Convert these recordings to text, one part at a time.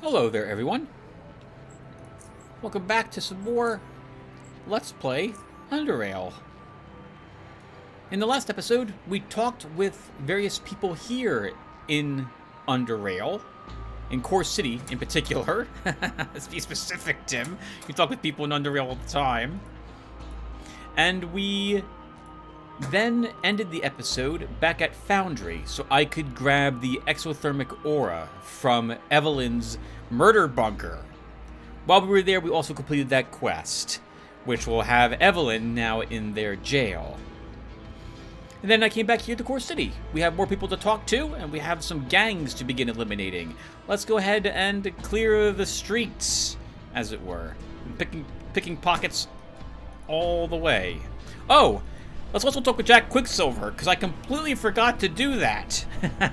Hello there, everyone. Welcome back to some more Let's Play Underrail. In the last episode, we talked with various people here in Underrail, in Core City in particular. Let's be specific, Tim. You talk with people in Underrail all the time. And we then ended the episode back at Foundry, so I could grab the exothermic aura from Evelyn's murder bunker. While we were there, we also completed that quest, which will have Evelyn now in their jail. And then I came back here to Core City. We have more people to talk to, and we have some gangs to begin eliminating. Let's go ahead and clear the streets, as it were. Picking pockets all the way. Oh! Let's also talk with Jack Quicksilver, because I completely forgot to do that.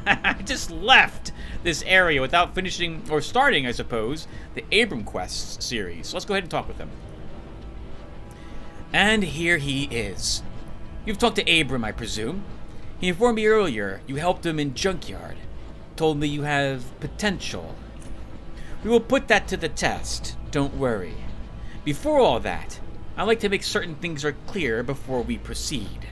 I just left this area without finishing, or starting, I suppose, the Abram Quests series. So let's go ahead and talk with him. And here he is. You've talked to Abram, I presume. He informed me earlier you helped him in Junkyard. Told me you have potential. We will put that to the test, don't worry. Before all that, I like to make certain things are clear before we proceed.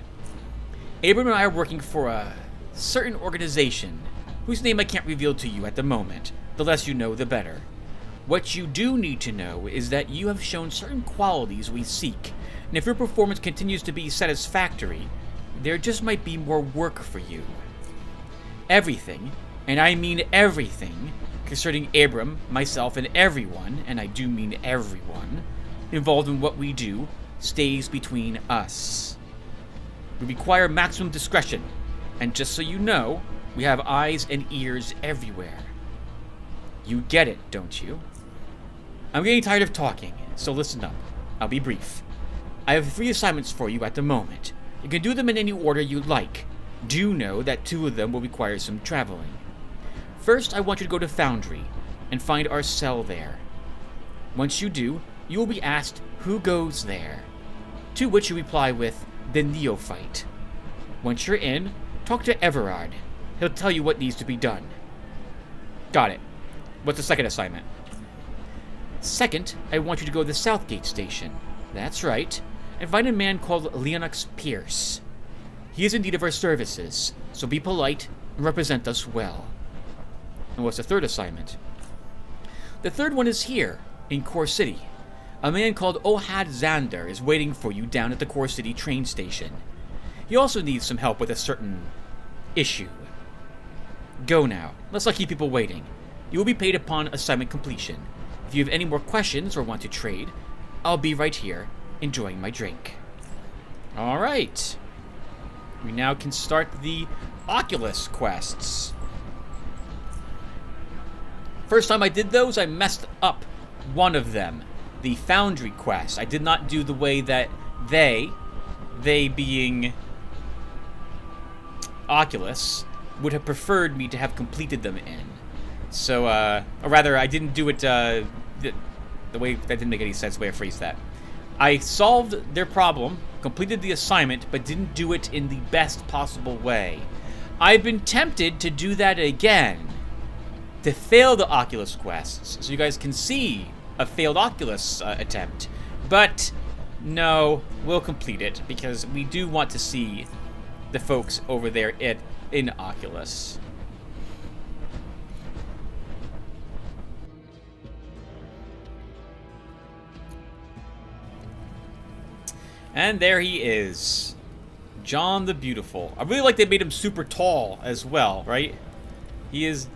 Abram and I are working for a certain organization, whose name I can't reveal to you at the moment. The less you know, the better. What you do need to know is that you have shown certain qualities we seek, and if your performance continues to be satisfactory, there just might be more work for you. Everything, and I mean everything, concerning Abram, myself, and everyone, and I do mean everyone, involved in what we do stays between us. We require maximum discretion, and just so you know, we have eyes and ears everywhere. You get it, don't you? I'm getting tired of talking, so listen up. I'll be brief. I have 3 assignments for you at the moment. You can do them in any order you like. Do know that 2 of them will require some traveling. First, I want you to go to Foundry and find our cell there. Once you do, you will be asked who goes there, to which you reply with the neophyte. Once you're in, talk to Everard. He'll tell you what needs to be done. Got it. What's the second assignment? Second, I want you to go to the Southgate station. That's right. And find a man called Leonox Pierce. He is in need of our services, so be polite and represent us well. And what's the third assignment? The third one is here, in Core City. A man called Ohad Zander is waiting for you down at the Core City train station. He also needs some help with a certain issue. Go now. Let's not keep people waiting. You will be paid upon assignment completion. If you have any more questions or want to trade, I'll be right here, enjoying my drink. Alright. We now can start the Oculus quests. First time I did those, I messed up one of them. The Foundry quest. I did not do the way that they being Oculus, would have preferred me to have completed them in. So, or rather, I didn't do it, the way, that didn't make any sense, the way I phrased that. I solved their problem, completed the assignment, but didn't do it in the best possible way. I've been tempted to do that again, to fail the Oculus quests, so you guys can see a failed Oculus attempt. But no, we'll complete it because we do want to see the folks over there in Oculus. And there he is, John the Beautiful. I really like they made him super tall as well, right? He is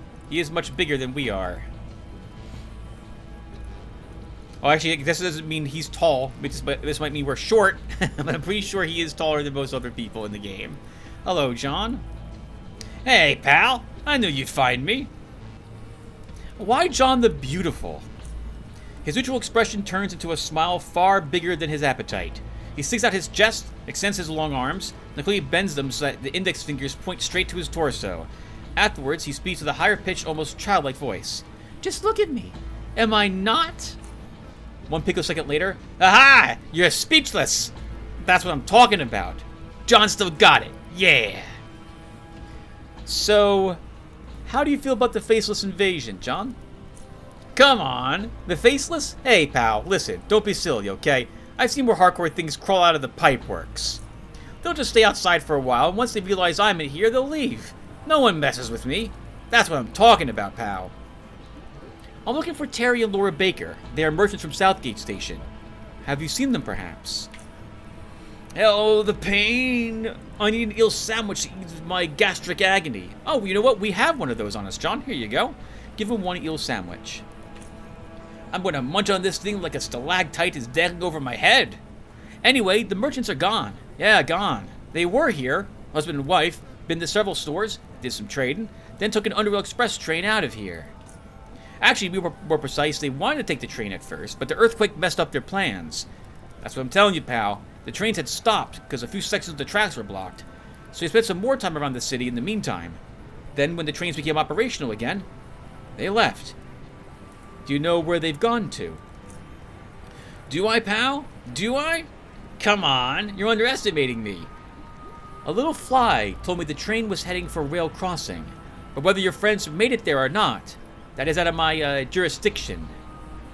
much bigger than we are. Oh, actually, this doesn't mean he's tall. This might mean we're short, but I'm pretty sure he is taller than most other people in the game. Hello, John. Hey, pal. I knew you'd find me. Why John the Beautiful? His neutral expression turns into a smile far bigger than his appetite. He sticks out his chest, extends his long arms, and quickly bends them so that the index fingers point straight to his torso. Afterwards, he speaks with a higher-pitched, almost childlike voice. Just look at me. Am I not? 1 picosecond later, aha! You're speechless! That's what I'm talking about. John still got it. Yeah! So, how do you feel about the faceless invasion, John? Come on. The Faceless? Hey, pal, listen, don't be silly, okay? I've seen more hardcore things crawl out of the pipeworks. They'll just stay outside for a while, and once they realize I'm in here, they'll leave. No one messes with me. That's what I'm talking about, pal. I'm looking for Terry and Laura Baker. They are merchants from Southgate Station. Have you seen them, perhaps? Oh, the pain. I need an eel sandwich to ease my gastric agony. Oh, you know what? We have one of those on us, John. Here you go. Give him one eel sandwich. I'm going to munch on this thing like a stalactite is dangling over my head. Anyway, the merchants are gone. Yeah, gone. They were here, husband and wife, been to several stores, did some trading, then took an Underrail Express train out of here. Actually, we were more precise, they wanted to take the train at first, but the earthquake messed up their plans. That's what I'm telling you, pal. The trains had stopped because a few sections of the tracks were blocked. So we spent some more time around the city in the meantime. Then, when the trains became operational again, they left. Do you know where they've gone to? Do I, pal? Do I? Come on, you're underestimating me. A little fly told me the train was heading for rail crossing, but whether your friends have made it there or not, that is out of my jurisdiction.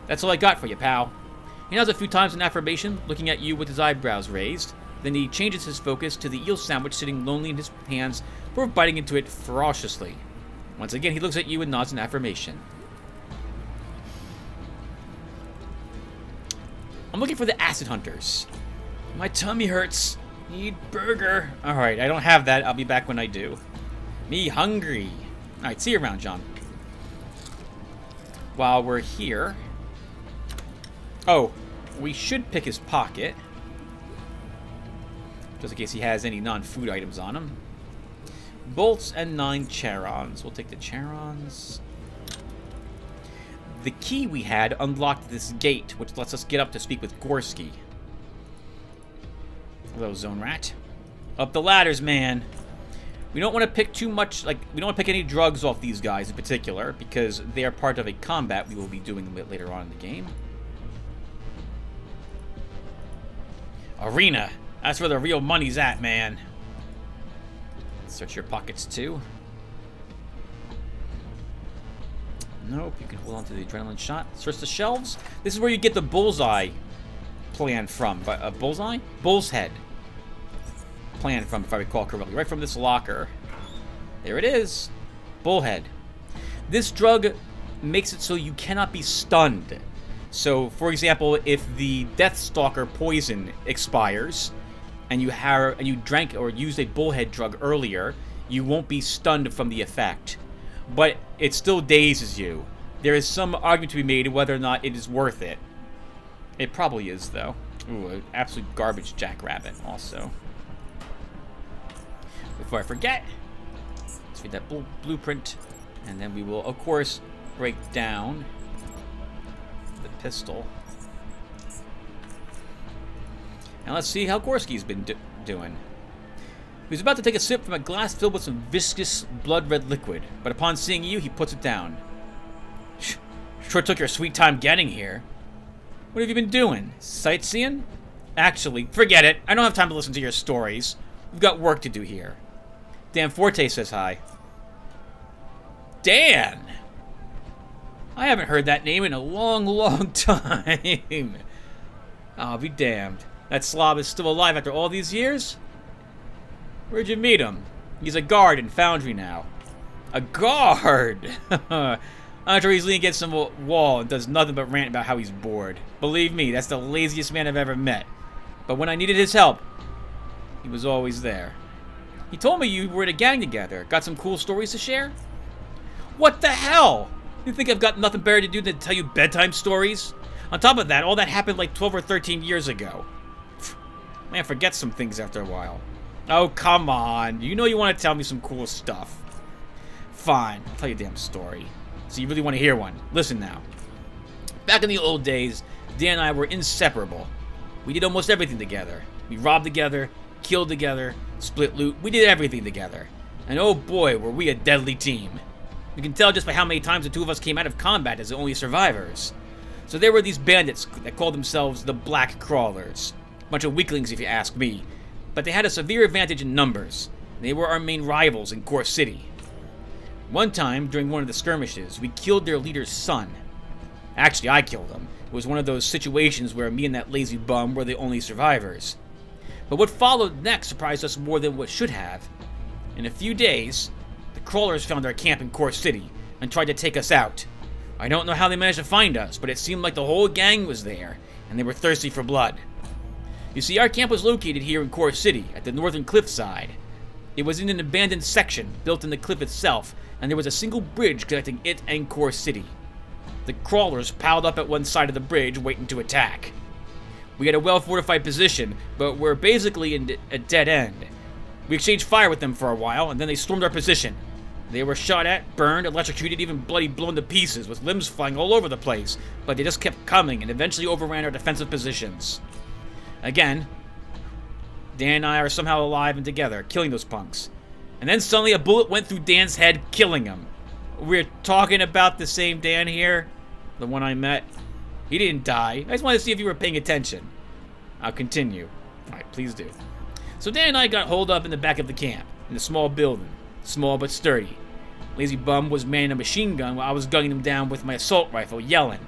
That's all I got for you, pal. He nods a few times in affirmation, looking at you with his eyebrows raised. Then he changes his focus to the eel sandwich sitting lonely in his hands before biting into it ferociously. Once again, he looks at you and nods in affirmation. I'm looking for the acid hunters. My tummy hurts. Need burger. Alright, I don't have that. I'll be back when I do. Me hungry. Alright, see you around, John. While we're here... Oh, we should pick his pocket. Just in case he has any non-food items on him. Bolts and 9 charons. We'll take the charons. The key we had unlocked this gate, which lets us get up to speak with Gorski. Hello, Zone Rat. Up the ladders, man. We don't want to pick too much, we don't want to pick any drugs off these guys in particular, because they are part of a combat we will be doing a bit later on in the game. Arena. That's where the real money's at, man. Search your pockets, too. Nope, you can hold on to the adrenaline shot. Search the shelves. This is where you get the bullseye plan from. Bullseye? Bull's head plan from, if I recall correctly. Right from this locker. There it is. Bullhead. This drug makes it so you cannot be stunned. So, for example, if the Deathstalker poison expires, and you drank or used a bullhead drug earlier, you won't be stunned from the effect. But it still dazes you. There is some argument to be made whether or not it is worth it. It probably is, though. Ooh, an absolute garbage jackrabbit, also. Before I forget, let's read that blueprint, and then we will, of course, break down the pistol. And let's see how Gorski's been doing. He was about to take a sip from a glass filled with some viscous, blood-red liquid, but upon seeing you, he puts it down. Sure took your sweet time getting here. What have you been doing? Sightseeing? Actually, forget it. I don't have time to listen to your stories. We've got work to do here. Dan Forte says hi. Dan! I haven't heard that name in a long, long time. I'll be damned. That slob is still alive after all these years? Where'd you meet him? He's a guard in Foundry now. A guard? I'm sure he's leaning against some wall and does nothing but rant about how he's bored. Believe me, that's the laziest man I've ever met. But when I needed his help, he was always there. He told me you were in a gang together. Got some cool stories to share? What the hell? You think I've got nothing better to do than tell you bedtime stories? On top of that, all that happened like 12 or 13 years ago. Man forgets some things after a while. Oh, come on. You know you want to tell me some cool stuff. Fine, I'll tell you a damn story. So you really want to hear one? Listen now. Back in the old days, Dan and I were inseparable. We did almost everything together. We robbed together, killed together, split loot. We did everything together. And oh boy, were we a deadly team. You can tell just by how many times the two of us came out of combat as the only survivors. So there were these bandits that called themselves the Black Crawlers. Bunch of weaklings if you ask me. But they had a severe advantage in numbers. They were our main rivals in Core City. One time, during one of the skirmishes, we killed their leader's son. Actually, I killed him. It was one of those situations where me and that lazy bum were the only survivors. But what followed next surprised us more than what should have. In a few days, the crawlers found our camp in Core City and tried to take us out. I don't know how they managed to find us, but it seemed like the whole gang was there, and they were thirsty for blood. You see, our camp was located here in Core City, at the northern cliffside. It was in an abandoned section, built in the cliff itself, and there was a single bridge connecting it and Core City. The crawlers piled up at one side of the bridge, waiting to attack. We had a well-fortified position, but were basically in a dead end. We exchanged fire with them for a while, and then they stormed our position. They were shot at, burned, electrocuted, even bloody blown to pieces, with limbs flying all over the place, but they just kept coming and eventually overran our defensive positions. Again, Dan and I are somehow alive and together, killing those punks. And then suddenly a bullet went through Dan's head, killing him. We're talking about the same Dan here? The one I met? He didn't die. I just wanted to see if you were paying attention. I'll continue. Alright, please do. So Dan and I got holed up in the back of the camp, in a small building. Small but sturdy. Lazy bum was manning a machine gun while I was gunning him down with my assault rifle, yelling.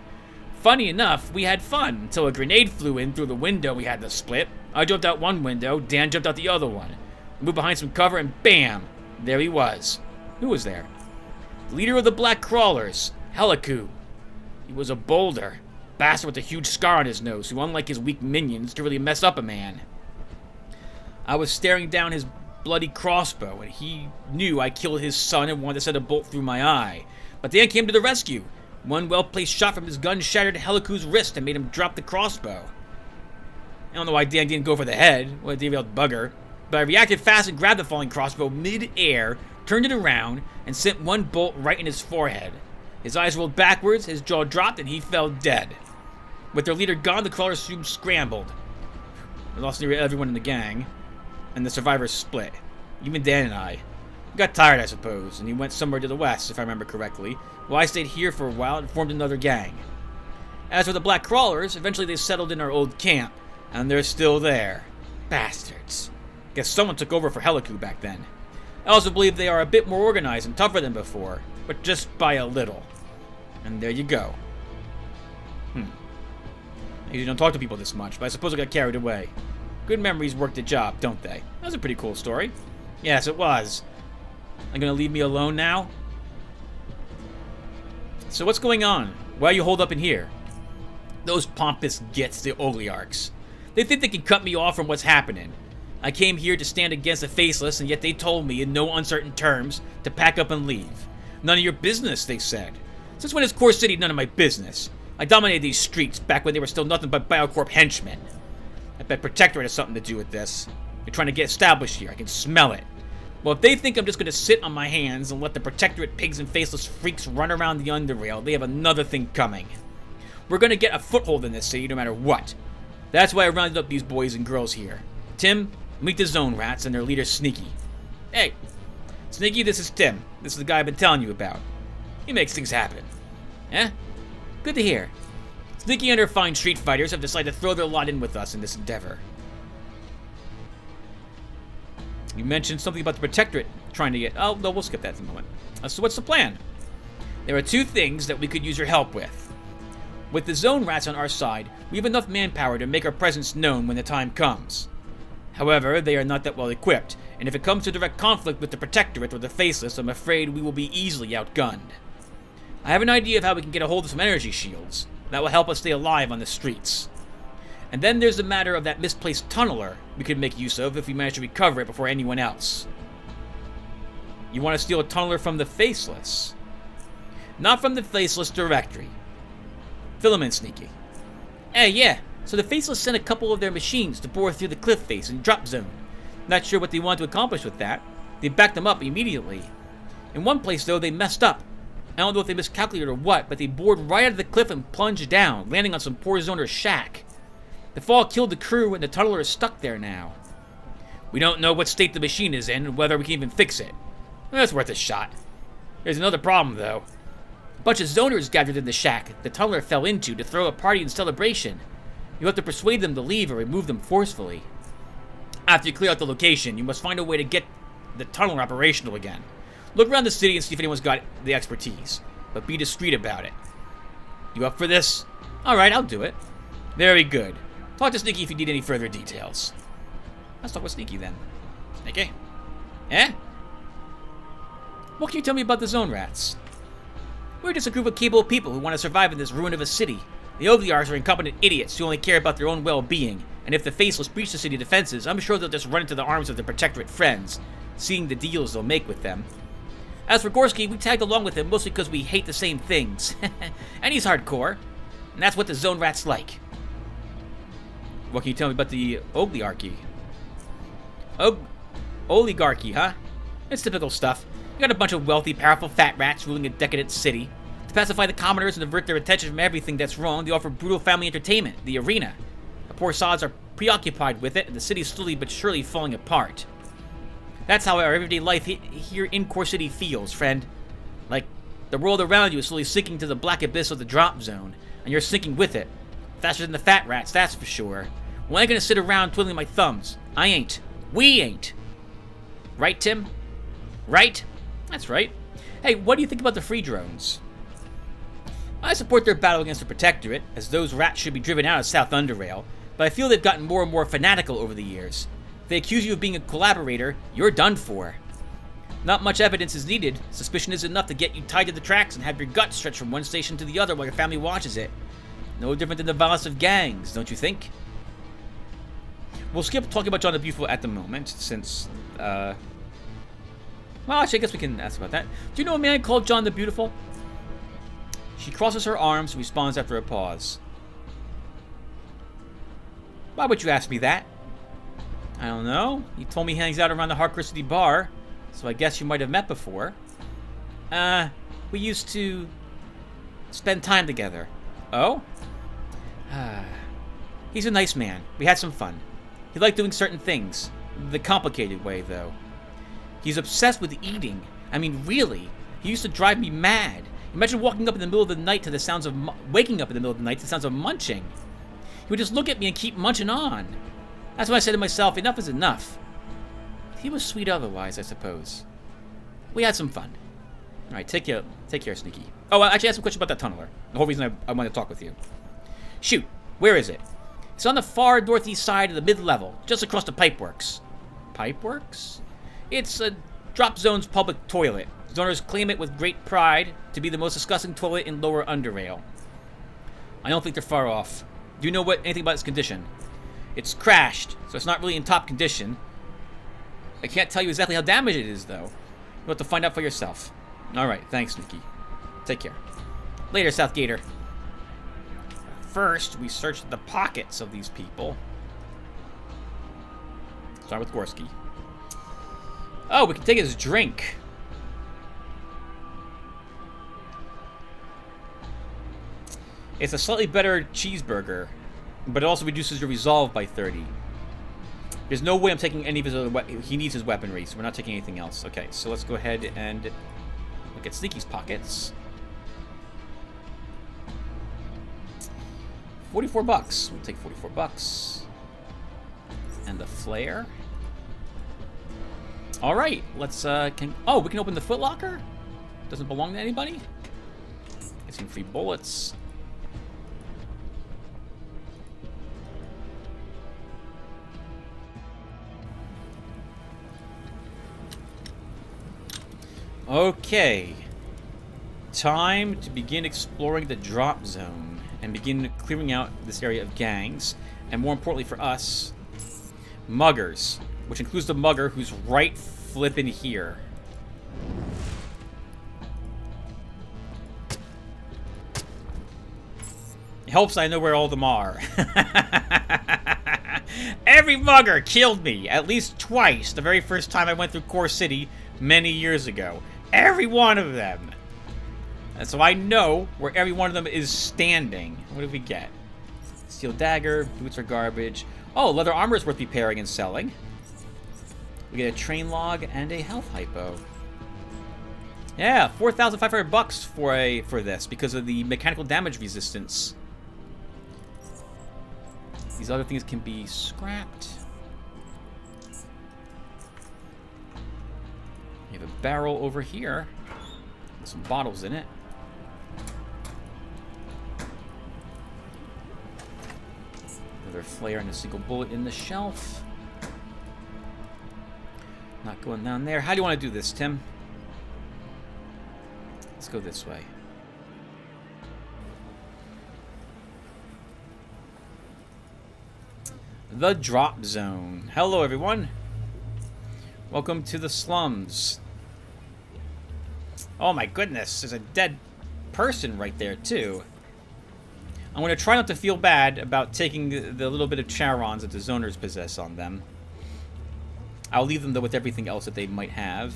Funny enough, we had fun until a grenade flew in through the window we had to split. I jumped out one window, Dan jumped out the other one. We moved behind some cover and bam! There he was. Who was there? The leader of the Black Crawlers, Heliku. He was a boulder. Bastard with a huge scar on his nose, who unlike his weak minions, could really mess up a man. I was staring down his bloody crossbow, and he knew I killed his son and wanted to send a bolt through my eye. But Dan came to the rescue. One well-placed shot from his gun shattered Heliku's wrist and made him drop the crossbow. I don't know why Dan didn't go for the head. What a derailed bugger. But I reacted fast and grabbed the falling crossbow mid-air, turned it around, and sent one bolt right in his forehead. His eyes rolled backwards, his jaw dropped, and he fell dead. With their leader gone, the crawlers soon scrambled. I lost nearly everyone in the gang, and the survivors split. Even Dan and I. We got tired, I suppose, and he went somewhere to the west, if I remember correctly, while I stayed here for a while and formed another gang. As for the Black Crawlers, eventually they settled in our old camp, and they're still there. Bastards. Guess someone took over for Heliku back then. I also believe they are a bit more organized and tougher than before, but just by a little. And there you go. I usually don't talk to people this much, but I suppose I got carried away. Good memories work the job, don't they? That was a pretty cool story. Yes, it was. Are you gonna leave me alone now? So what's going on? Why are you holed up in here? Those pompous gits, the oligarchs. They think they can cut me off from what's happening. I came here to stand against the faceless, and yet they told me in no uncertain terms to pack up and leave. None of your business, they said. Since when is Core City none of my business? I dominated these streets back when they were still nothing but Biocorp henchmen. I bet Protectorate has something to do with this. They're trying to get established here. I can smell it. Well, if they think I'm just going to sit on my hands and let the Protectorate pigs and faceless freaks run around the Underrail, they have another thing coming. We're going to get a foothold in this city no matter what. That's why I rounded up these boys and girls here. Tim, meet the Zone Rats and their leader Sneaky. Hey, Sneaky, this is Tim. This is the guy I've been telling you about. He makes things happen. Eh? Good to hear. Sneaky and her fine street fighters have decided to throw their lot in with us in this endeavor. You mentioned something about the Protectorate trying to get... Oh, no, we'll skip that in a moment. So what's the plan? There are two things that we could use your help with. With the Zone Rats on our side, we have enough manpower to make our presence known when the time comes. However, they are not that well equipped, and if it comes to direct conflict with the Protectorate or the Faceless, I'm afraid we will be easily outgunned. I have an idea of how we can get a hold of some energy shields. That will help us stay alive on the streets. And then there's the matter of that misplaced tunneler we could make use of if we manage to recover it before anyone else. You want to steal a tunneler from the Faceless? Not from the Faceless directory. Fill him in, Sneaky. Yeah. So the Faceless sent a couple of their machines to bore through the cliff face and drop zone. Not sure what they wanted to accomplish with that. They backed them up immediately. In one place, though, they messed up. I don't know if they miscalculated or what, but they bored right out of the cliff and plunged down, landing on some poor zoner's shack. The fall killed the crew, and the tunneler is stuck there now. We don't know what state the machine is in, and whether we can even fix it. That's worth a shot. There's another problem, though. A bunch of zoners gathered in the shack the tunneler fell into to throw a party in celebration. You'll have to persuade them to leave or remove them forcefully. After you clear out the location, you must find a way to get the tunneler operational again. Look around the city and see if anyone's got the expertise, but be discreet about it. You up for this? Alright, I'll do it. Very good. Talk to Sneaky if you need any further details. Let's talk with Sneaky then. Sneaky? Eh? What can you tell me about the Zone Rats? We're just a group of capable people who want to survive in this ruin of a city. The Ogliars are incompetent idiots who only care about their own well-being, and if the Faceless breach the city defenses, I'm sure they'll just run into the arms of their Protectorate friends, seeing the deals they'll make with them. As for Gorski, we tagged along with him mostly because we hate the same things. And he's hardcore, and that's what the Zone Rat's like. What can you tell me about the Oligarchy? Oligarchy, huh? It's typical stuff. You got a bunch of wealthy, powerful fat rats ruling a decadent city. To pacify the commoners and divert their attention from everything that's wrong, they offer brutal family entertainment, the arena. The poor sods are preoccupied with it, and the city's slowly but surely falling apart. That's how our everyday life here in Core City feels, friend. Like, the world around you is slowly sinking to the black abyss of the drop zone, and you're sinking with it. Faster than the fat rats, that's for sure. Well, I ain't gonna sit around twiddling my thumbs. I ain't. We ain't. Right, Tim? Right? That's right. Hey, what do you think about the free drones? I support their battle against the Protectorate, as those rats should be driven out of South Underrail, but I feel they've gotten more and more fanatical over the years. If they accuse you of being a collaborator, you're done for. Not much evidence is needed. Suspicion is enough to get you tied to the tracks and have your gut stretched from one station to the other while your family watches it. No different than the violence of gangs, don't you think? We'll skip talking about John the Beautiful at the moment, since, well, actually, I guess we can ask about that. Do you know a man called John the Beautiful? She crosses her arms and responds after a pause. Why would you ask me that? I don't know. You told me he hangs out around the Hardcore City bar, so I guess you might have met before. We used to spend time together. Oh? He's a nice man. We had some fun. He liked doing certain things. The complicated way, though. He's obsessed with eating. I mean, really. He used to drive me mad. Imagine waking up in the middle of the night to the sounds of waking up in the middle of the night to the sounds of munching. He would just look at me and keep munching on. That's when I said to myself, enough is enough. He was sweet otherwise, I suppose. We had some fun. All right, take care, Sneaky. Oh, I actually asked a question about that tunneler. The whole reason I want to talk with you. Shoot, where is it? It's on the far northeast side of the mid-level, just across the pipeworks. Pipeworks? It's a drop zone's public toilet. Zoners claim it with great pride to be the most disgusting toilet in Lower Underrail. I don't think they're far off. Do you know anything about its condition? It's crashed, so it's not really in top condition. I can't tell you exactly how damaged it is, though. You'll have to find out for yourself. Alright, thanks, Nikki. Take care. Later, Southgater. First, we search the pockets of these people. Start with Gorski. Oh, we can take his drink. It's a slightly better cheeseburger, but it also reduces your resolve by 30. There's no way I'm taking any of his other he needs his weaponry, so we're not taking anything else. Okay, so let's go ahead and look at Sneaky's pockets. 44 bucks. We'll take 44 bucks. And the flare. Alright, let's, we can open the footlocker? Doesn't belong to anybody? Get some free bullets. Okay. Time to begin exploring the drop zone and begin clearing out this area of gangs. And more importantly for us, muggers. Which includes the mugger who's right flippin' here. It helps I know where all of them are. Every mugger killed me at least twice the very first time I went through Core City many years ago. Every one of them. And so I know where every one of them is standing. What did we get? Steel dagger, boots are garbage. Oh, leather armor is worth repairing and selling. We get a train log and a health hypo. Yeah, 4,500 bucks for this because of the mechanical damage resistance. These other things can be scrapped. You have a barrel over here with some bottles in it. Another flare and a single bullet in the shelf. Not going down there. How do you want to do this, Tim? Let's go this way. The drop zone. Hello, everyone. Welcome to the slums. Oh my goodness, there's a dead person right there, too. I'm going to try not to feel bad about taking the little bit of charons that the zoners possess on them. I'll leave them, though, with everything else that they might have.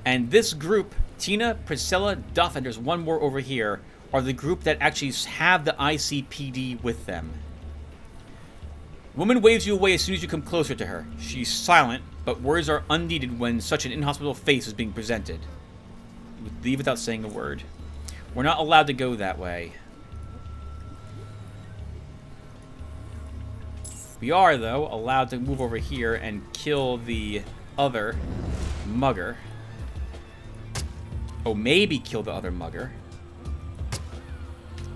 And this group, Tina, Priscilla, Duff, and there's one more over here, are the group that actually have the ICPD with them. Woman waves you away as soon as you come closer to her. She's silent, but words are unneeded when such an inhospitable face is being presented. You leave without saying a word. We're not allowed to go that way. We are, though, allowed to move over here and kill the other mugger. Oh, maybe kill the other mugger.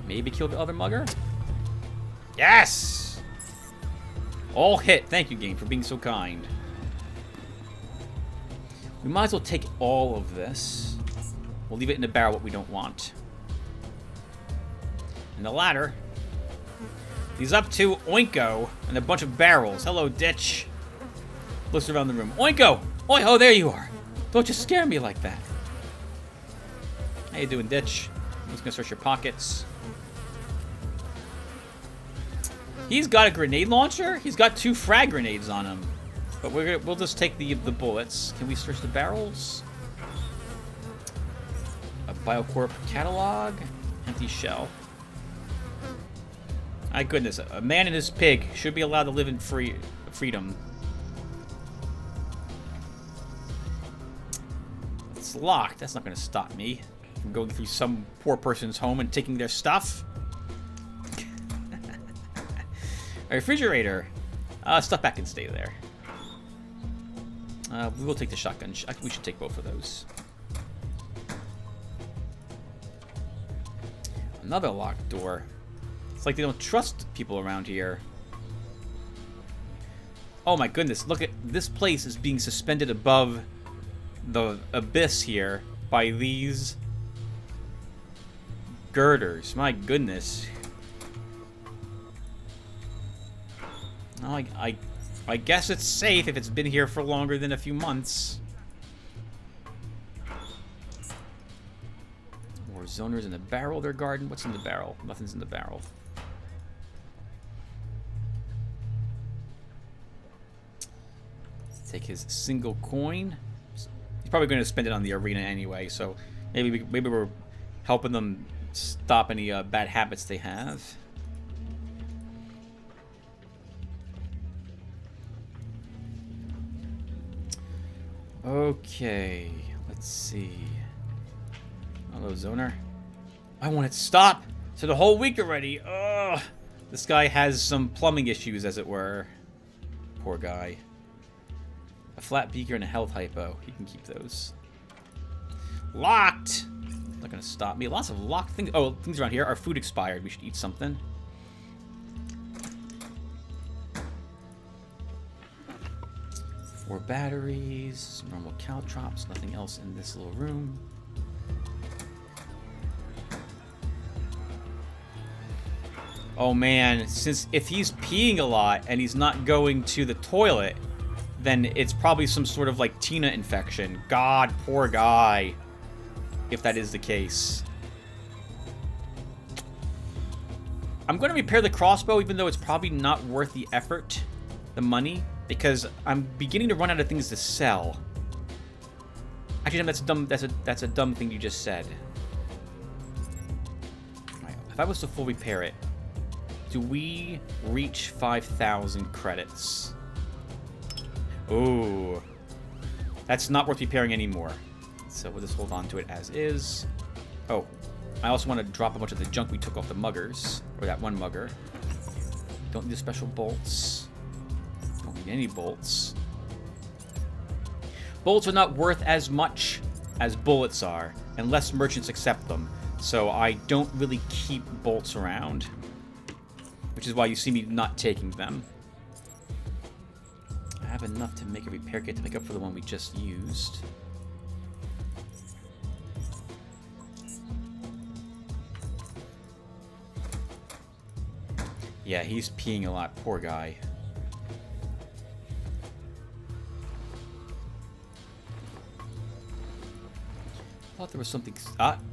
Maybe kill the other mugger? Yes! All hit. Thank you, game, for being so kind. We might as well take all of this. We'll leave it in the barrel what we don't want. And the ladder. He's up to Oinko and a bunch of barrels. Hello, Ditch. Looks around the room. Oinko! Oi, oh, there you are. Don't you scare me like that. How you doing, Ditch? I'm just gonna search your pockets. He's got a grenade launcher. He's got 2 frag grenades on him. But we'll just take the bullets. Can we search the barrels? A Biocorp catalog. Empty shell. My goodness, a man and his pig should be allowed to live in freedom. It's locked. That's not going to stop me from going through some poor person's home and taking their stuff. A refrigerator. Stuff back can stay there. We will take the shotgun. We should take both of those. Another locked door. It's like they don't trust people around here. Oh my goodness, look at this place is being suspended above the abyss here by these girders. My goodness. Oh, I guess it's safe if it's been here for longer than a few months. More zoners in the barrel of their garden. What's in the barrel? Nothing's in the barrel. Take his single coin. He's probably going to spend it on the arena anyway, so maybe we're helping them stop any bad habits they have. Okay, let's see. Hello, Zoner. I want it to stop. So the whole week already. Ugh. This guy has some plumbing issues, as it were. Poor guy. A flat beaker and a health hypo. He can keep those. Locked! Not gonna stop me. Lots of locked things. Oh, things around here. Our food expired. We should eat something. Four batteries. Some normal caltrops. Nothing else in this little room. Oh man, since if he's peeing a lot and he's not going to the toilet, then it's probably some sort of like Tina infection. God, poor guy. If that is the case. I'm going to repair the crossbow, even though it's probably not worth the effort, the money, because I'm beginning to run out of things to sell. Actually, that's dumb. That's a dumb thing you just said. Right, if I was to full repair it, do we reach 5,000 credits? Ooh. That's not worth repairing anymore. So we'll just hold on to it as is. Oh, I also want to drop a bunch of the junk we took off the muggers. Or that one mugger. Don't need the special bolts. Don't need any bolts. Bolts are not worth as much as bullets are, unless merchants accept them. So I don't really keep bolts around, which is why you see me not taking them. I have enough to make a repair kit to make up for the one we just used. Yeah, he's peeing a lot. Poor guy. I thought there was something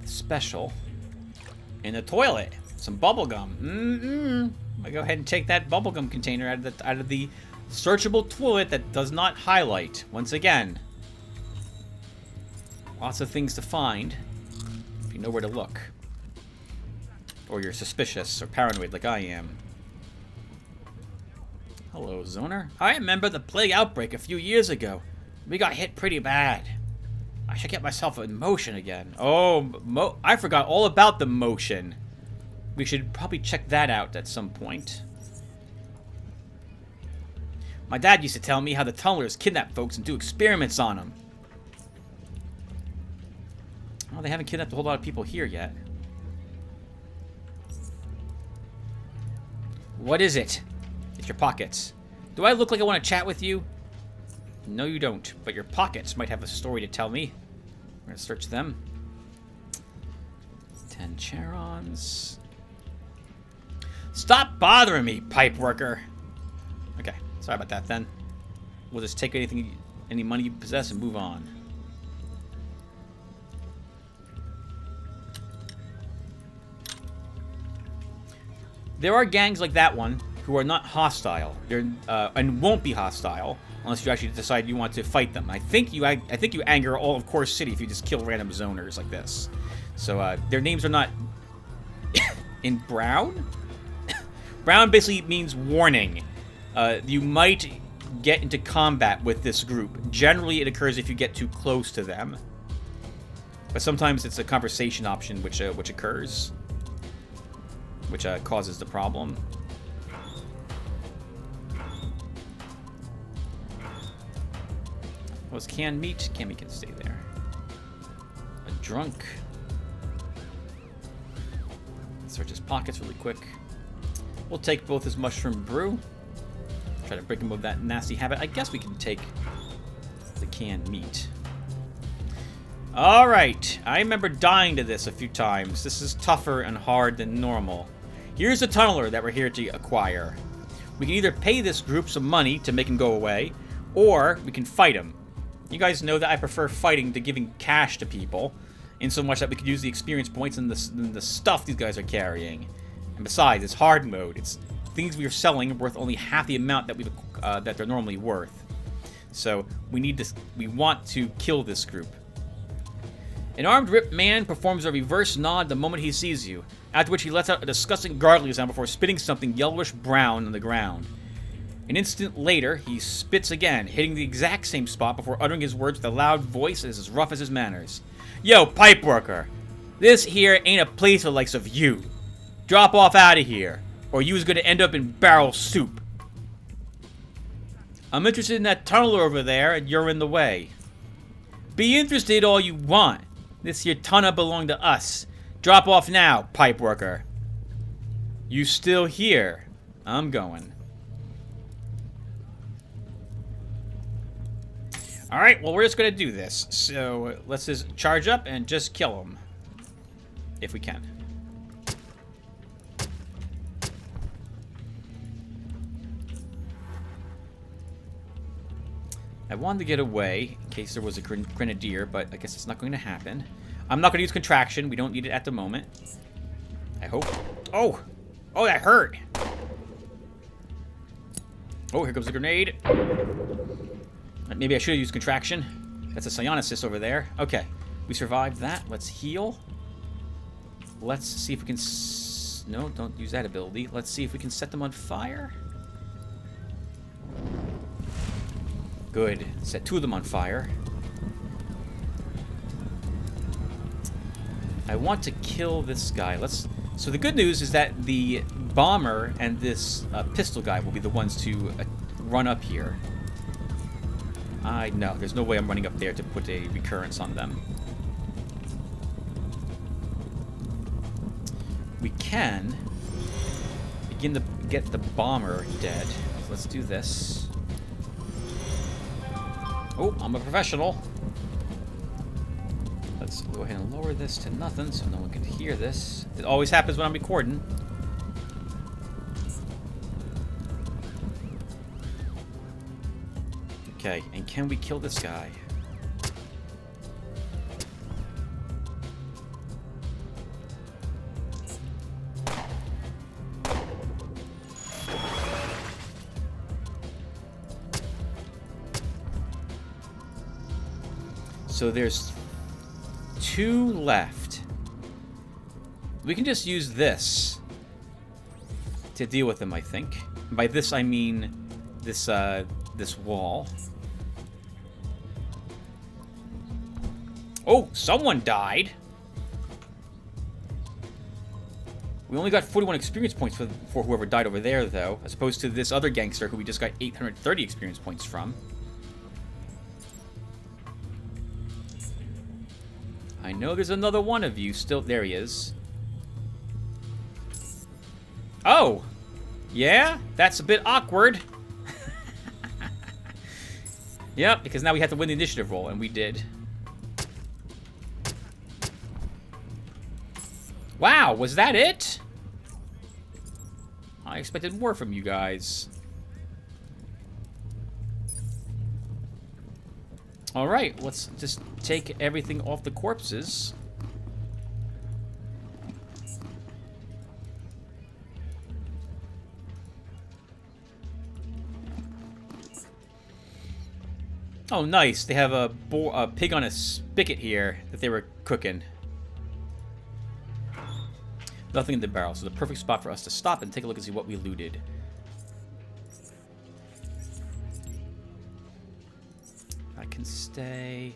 special in the toilet. Some bubblegum. I go ahead and take that bubblegum container out of the searchable toilet that does not highlight. Once again, lots of things to find if you know where to look. Or you're suspicious or paranoid like I am. Hello, Zoner. I remember the plague outbreak a few years ago. We got hit pretty bad. I should get myself in motion again. Oh, I forgot all about the motion. We should probably check that out at some point. My dad used to tell me how the tunnelers kidnap folks and do experiments on them. Well, they haven't kidnapped a whole lot of people here yet. What is it? It's your pockets. Do I look like I want to chat with you? No, you don't. But your pockets might have a story to tell me. We're going to search them. 10 Charons. Stop bothering me, pipe worker. Okay, sorry about that then. We'll just take any money you possess and move on. There are gangs like that one who are not hostile. They're and won't be hostile unless you actually decide you want to fight them. I think you anger all of Core City if you just kill random zoners like this. So their names are not in brown. Brown basically means warning. You might get into combat with this group. Generally, it occurs if you get too close to them. But sometimes it's a conversation option which occurs, which causes the problem. Was canned meat? Canned meat can stay there. A drunk. Search his pockets really quick. We'll take both his mushroom brew. Try to break him of that nasty habit. I guess we can take the canned meat. Alright, I remember dying to this a few times. This is tougher and hard than normal. Here's the tunneler that we're here to acquire. We can either pay this group some money to make him go away, or we can fight him. You guys know that I prefer fighting to giving cash to people, in so much that we could use the experience points and the stuff these guys are carrying. And besides, it's hard mode. It's things we are selling worth only half the amount that they're normally worth. So we want to kill this group. An armed ripped man performs a reverse nod the moment he sees you, after which he lets out a disgusting gargling sound before spitting something yellowish-brown on the ground. An instant later, he spits again, hitting the exact same spot before uttering his words with a loud voice that is as rough as his manners. Yo, pipe worker! This here ain't a place for the likes of you. Drop off out of here, or you is gonna end up in barrel soup. I'm interested in that tunneler over there, and you're in the way. Be interested all you want. This here tunna belong to us. Drop off now, pipe worker. You still here? I'm going. Alright, well, we're just going to do this. So, let's just charge up and just kill him. If we can. I wanted to get away in case there was a grenadier, but I guess it's not going to happen. I'm not going to use contraction. We don't need it at the moment. I hope. Oh! Oh, that hurt! Oh, here comes the grenade. Maybe I should have used contraction. That's a psionicist over there. Okay. We survived that. Let's heal. Let's see if we can... No, don't use that ability. Let's see if we can set them on fire. Good. Set 2 of them on fire. I want to kill this guy. So the good news is that the bomber and this pistol guy will be the ones to run up here. No, there's no way I'm running up there to put a recurrence on them. we can begin to get the bomber dead. So let's do this. Oh, I'm a professional. Let's go ahead and lower this to nothing so no one can hear this. It always happens when I'm recording. Okay, and can we kill this guy? So there's 2 left. We can just use this to deal with them, I think. By this I mean this this wall. Oh, someone died. We only got 41 experience points for whoever died over there, though, as opposed to this other gangster who we just got 830 experience points from. I know there's another one of you still. There he is. Oh! Yeah? That's a bit awkward. Yep, because now we have to win the initiative roll, and we did. Wow, was that it? I expected more from you guys. Alright, let's just take everything off the corpses. Oh, nice. They have a pig on a spigot here that they were cooking. Nothing in the barrel, so the perfect spot for us to stop and take a look and see what we looted. I can stay.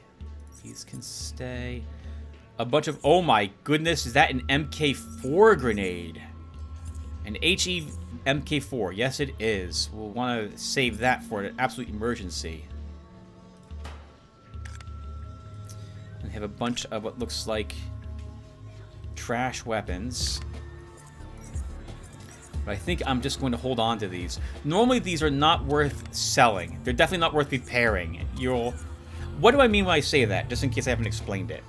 These can stay. A bunch of... Oh my goodness, is that an MK4 grenade? An HE MK4. Yes, it is. We'll want to save that for an absolute emergency. And have a bunch of what looks like trash weapons. But I think I'm just going to hold on to these. Normally, these are not worth selling. They're definitely not worth repairing. What do I mean when I say that? Just in case I haven't explained it.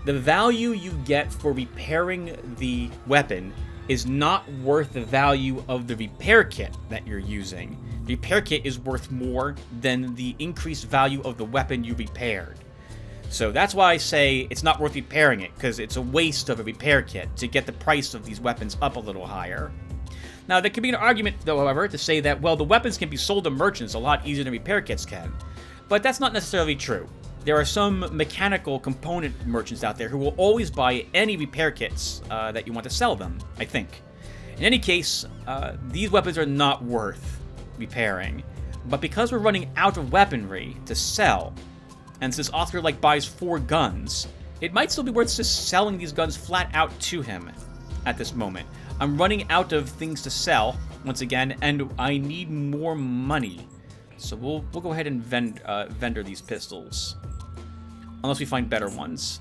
The value you get for repairing the weapon is not worth the value of the repair kit that you're using. The repair kit is worth more than the increased value of the weapon you repaired. So that's why I say it's not worth repairing it, because it's a waste of a repair kit to get the price of these weapons up a little higher. Now, there could be an argument, though, however, to say that, well, the weapons can be sold to merchants a lot easier than repair kits can. But that's not necessarily true. There are some mechanical component merchants out there who will always buy any repair kits that you want to sell them, I think. In any case, these weapons are not worth repairing. But because we're running out of weaponry to sell, and since Oscar buys 4 guns, it might still be worth just selling these guns flat out to him at this moment. I'm running out of things to sell, once again, and I need more money. So we'll go ahead and vendor these pistols. Unless we find better ones.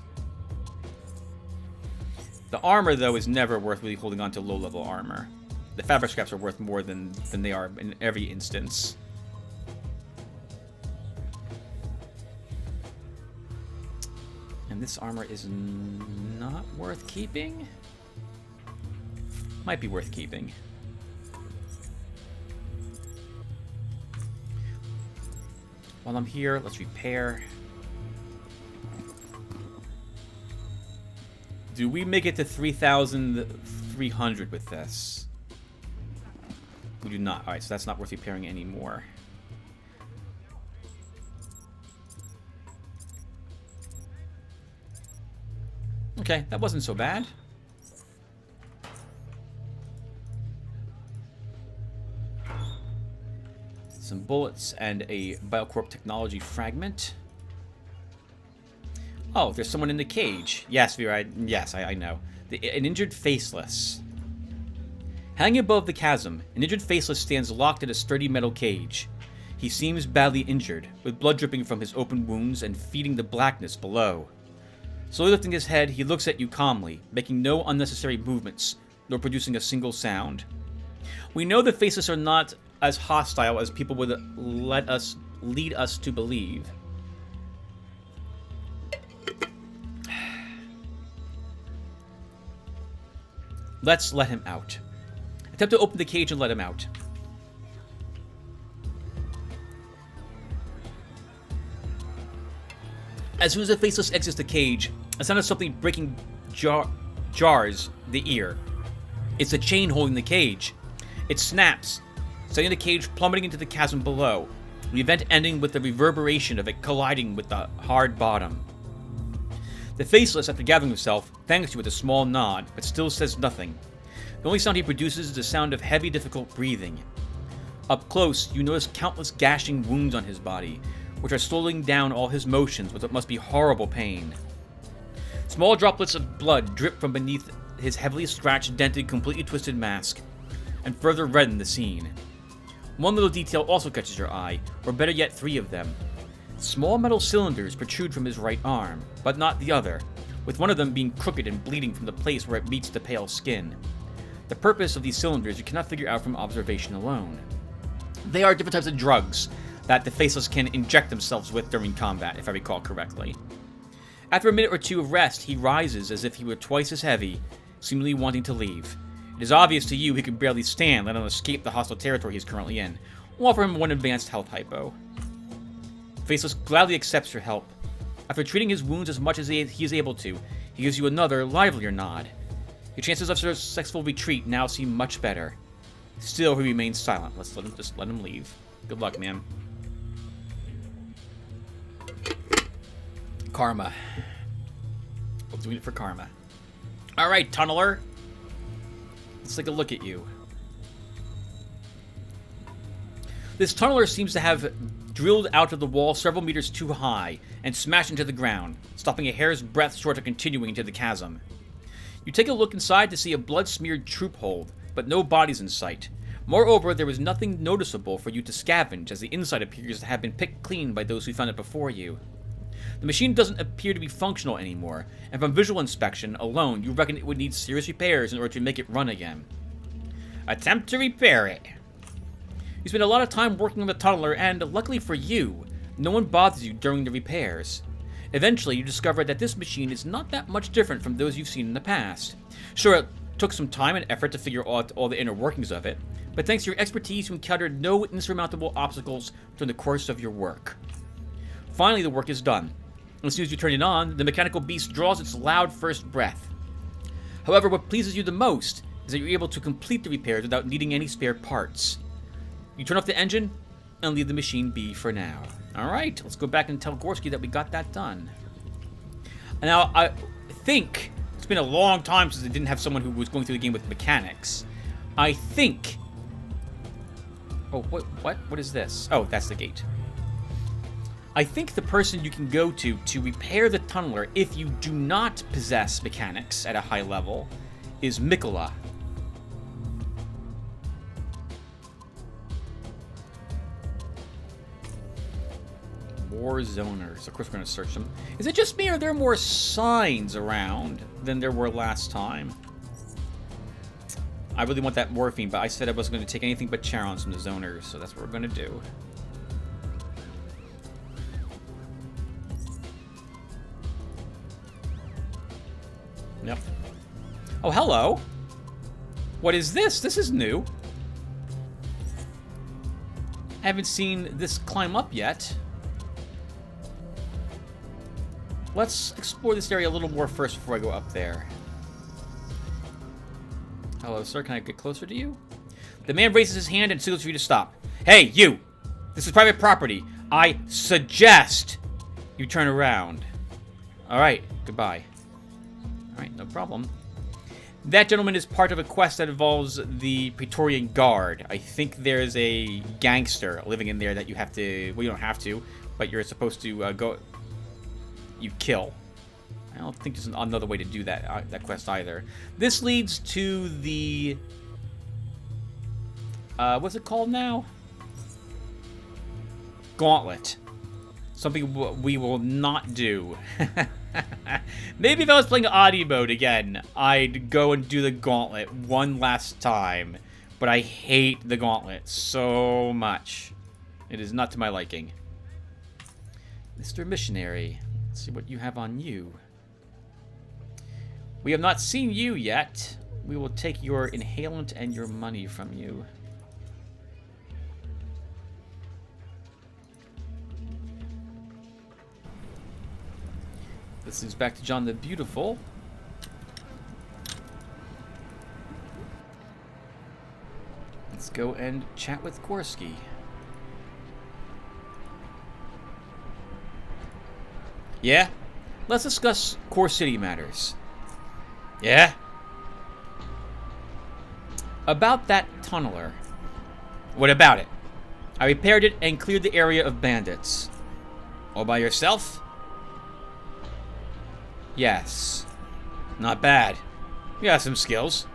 The armor, though, is never worth really holding on to low-level armor. The fabric scraps are worth more than they are in every instance. And this armor is not worth keeping? Might be worth keeping. While I'm here, let's repair. Do we make it to 3,300 with this? We do not. Alright, so that's not worth repairing anymore. Okay, that wasn't so bad. Some bullets and a Biocorp technology fragment. Oh, there's someone in the cage. Yes, Vera, yes, I know. An injured faceless. Hanging above the chasm, an injured faceless stands locked in a sturdy metal cage. He seems badly injured, with blood dripping from his open wounds and feeding the blackness below. Slowly lifting his head, he looks at you calmly, making no unnecessary movements, nor producing a single sound. We know the faceless are not as hostile as people would lead us to believe. Let's let him out. Attempt to open the cage and let him out. As soon as the faceless exits the cage, a sound of something breaking jars the ear. It's the chain holding the cage. It snaps, sending the cage plummeting into the chasm below, the event ending with the reverberation of it colliding with the hard bottom. The faceless, after gathering himself, thanks you with a small nod, but still says nothing. The only sound he produces is the sound of heavy, difficult breathing. Up close, you notice countless gashing wounds on his body, which are slowing down all his motions with what must be horrible pain. Small droplets of blood drip from beneath his heavily scratched, dented, completely twisted mask, and further redden the scene. One little detail also catches your eye, or better yet, 3 of them. Small metal cylinders protrude from his right arm, but not the other, with one of them being crooked and bleeding from the place where it meets the pale skin. The purpose of these cylinders you cannot figure out from observation alone. They are different types of drugs that the faceless can inject themselves with during combat, if I recall correctly. After a minute or 2 of rest, he rises as if he were twice as heavy, seemingly wanting to leave. It is obvious to you he can barely stand, let alone escape the hostile territory he is currently in. We'll offer him 1 advanced health hypo. Faceless gladly accepts your help. After treating his wounds as much as he is able to, he gives you another, livelier nod. Your chances of successful retreat now seem much better. Still, he remains silent. Let's let him leave. Good luck, man. Karma. We're doing it for karma. Alright, tunneler. Let's take a look at you. This tunneler seems to have drilled out of the wall several meters too high and smashed into the ground, stopping a hair's breadth short of continuing into the chasm. You take a look inside to see a blood-smeared troop hold, but no bodies in sight. Moreover, there is nothing noticeable for you to scavenge, as the inside appears to have been picked clean by those who found it before you. The machine doesn't appear to be functional anymore, and from visual inspection alone, you reckon it would need serious repairs in order to make it run again. Attempt to repair it. You spend a lot of time working on the tunneler, and, luckily for you, no one bothers you during the repairs. Eventually, you discover that this machine is not that much different from those you've seen in the past. Sure, it took some time and effort to figure out all the inner workings of it, but thanks to your expertise, you encountered no insurmountable obstacles during the course of your work. Finally, the work is done. As soon as you turn it on, the mechanical beast draws its loud first breath. However, what pleases you the most is that you're able to complete the repairs without needing any spare parts. You turn off the engine and leave the machine be for now. Alright, let's go back and tell Gorski that we got that done. Now, I think it's been a long time since they didn't have someone who was going through the game with mechanics. I think... Oh, what is this? Oh, that's the gate. I think the person you can go to repair the tunneler if you do not possess mechanics at a high level is Mikola. More zoners. Of course we're going to search them. Is it just me or are there more signs around than there were last time? I really want that morphine, but I said I wasn't going to take anything but Charons from the zoners, so that's what we're going to do. Yep. Oh, hello. What is this? This is new. I haven't seen this climb up yet. Let's explore this area a little more first before I go up there. Hello, sir. Can I get closer to you? The man raises his hand and signals for you to stop. Hey, you! This is private property. I suggest you turn around. Alright, goodbye. Alright, no problem. That gentleman is part of a quest that involves the Praetorian Guard. I think there's a gangster living in there that you have to... Well, you don't have to, but you're supposed to go... You kill. I don't think there's another way to do that quest either. This leads to the... what's it called now? Gauntlet. Something we will not do. Maybe if I was playing Audi mode again, I'd go and do the gauntlet one last time. But I hate the gauntlet so much. It is not to my liking. Mr. Missionary, let's see what you have on you. We have not seen you yet. We will take your inhalant and your money from you. This is back to John the Beautiful. Let's go and chat with Korsky. Yeah? Let's discuss Core City matters. Yeah? About that tunneler. What about it? I repaired it and cleared the area of bandits. All by yourself? Yes. Not bad. You have some skills.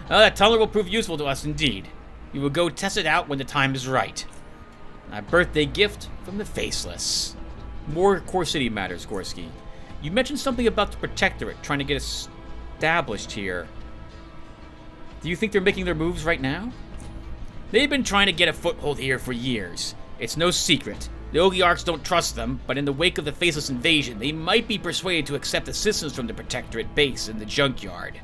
That tunneler will prove useful to us indeed. We will go test it out when the time is right. A birthday gift from the Faceless. More Core City matters, Gorski. You mentioned something about the Protectorate trying to get established here. Do you think they're making their moves right now? They've been trying to get a foothold here for years. It's no secret. The Oligarchs don't trust them, but in the wake of the Faceless invasion, they might be persuaded to accept assistance from the Protectorate base in the junkyard.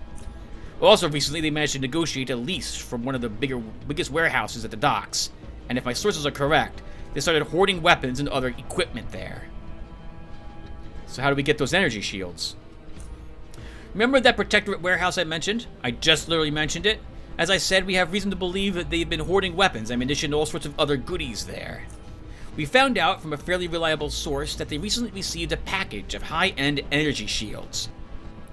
Also, recently they managed to negotiate a lease from one of the biggest warehouses at the docks, and if my sources are correct, they started hoarding weapons and other equipment there. So how do we get those energy shields? Remember that Protectorate warehouse I mentioned? I just literally mentioned it. As I said, we have reason to believe that they've been hoarding weapons, ammunition, and all sorts of other goodies there. We found out from a fairly reliable source that they recently received a package of high-end energy shields.